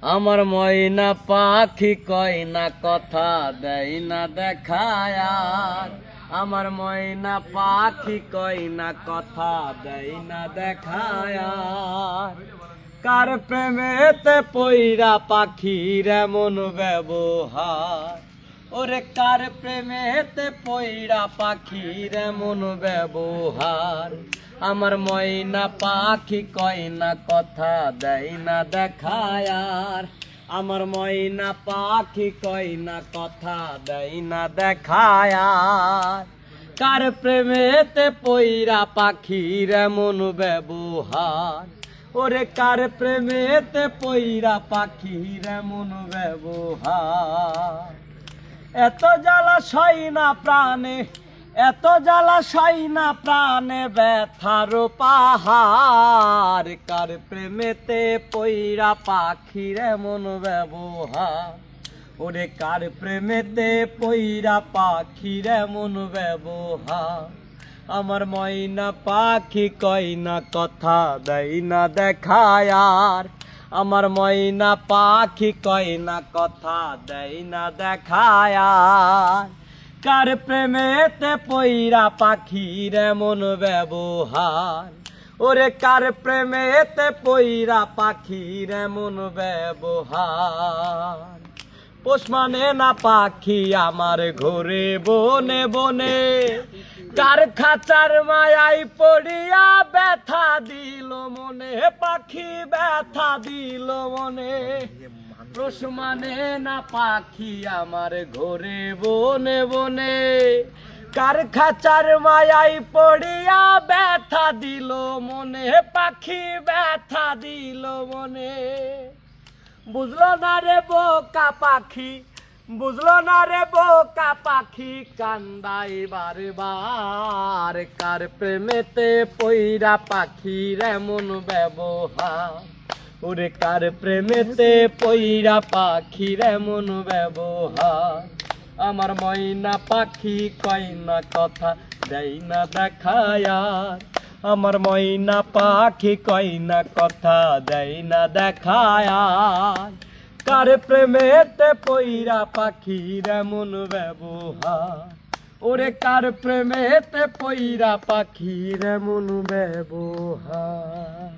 আমার ময়না পাখি কয় না কথা দেয় না দেখায় আর। আমার ময়না পাখি কয় না কথা দেয় না দেখায় আর। কার প্রেমেতে পইরা পাখির এমন ব্যবহার, ওরে কার প্রেমেতে পইরা পাখির এমন ব্যবহার। আমার ময়না পাখি কয় না কথা দেয় না দেখায় আর। আমার ময়না পাখি কয় না কথা দেয় না দেখায় আর। কার প্রেমেতে পইরা পাখির এমন ব্যবহার, ওরে কার প্রেমেতে পইরা পাখির এমন ব্যবহার। এত জ্বালা সয় না প্রাণে, এত জ্বালা সয় না প্রাণে ব্যথার পাহাড়। কার প্রেমেতে পইরা পাখির এমন ব্যবহার, ওরে কার প্রেমেতে পইরা পাখির এমন ব্যবহার। আমার ময়না পাখি কয় না কথা দেয় না দেখায় আর। আমার ময়না পাখি কয় না কথা দেয় না দেখায় আর। কার প্রেমেতে পইরা পাখির এমন ব্যবহার, ওরে কার প্রেমেতে পইরা পাখির এমন ব্যবহার। পোষ মানে না পাখি আমার ঘরে বনে বনে, কার খাঁচার মায়াই পড়িয়া ব্যথা দিল মনে, পাখি ব্যথা দিল মনে। পোষ মানে না পাখি আমার ঘরে বনে বনে, কার খাঁচার মায়াই পড়িয়া ব্যথা দিল মনে, পাখি ব্যথা দিল মনে। বুঝলো না রে বোকা পাখি, বুঝলো না রে বোকা পাখি, কান্দাই বারে বার। কার প্রেমেতে পইরা পাখির এমন ব্যবহার, ওরে কার প্রেমেতে পইরা পাখির এমন ব্যবহার। আমার ময়না পাখি কয় না কথা দেয় না দেখায় আর। আমার ময়না পাখি কয় না কথা দেয় না দেখায় আর। কার প্রেমেতে পইরা পাখির এমন ব্যবহার, ওরে কার প্রেমেতে পইরা পাখির এমন ব্যবহার।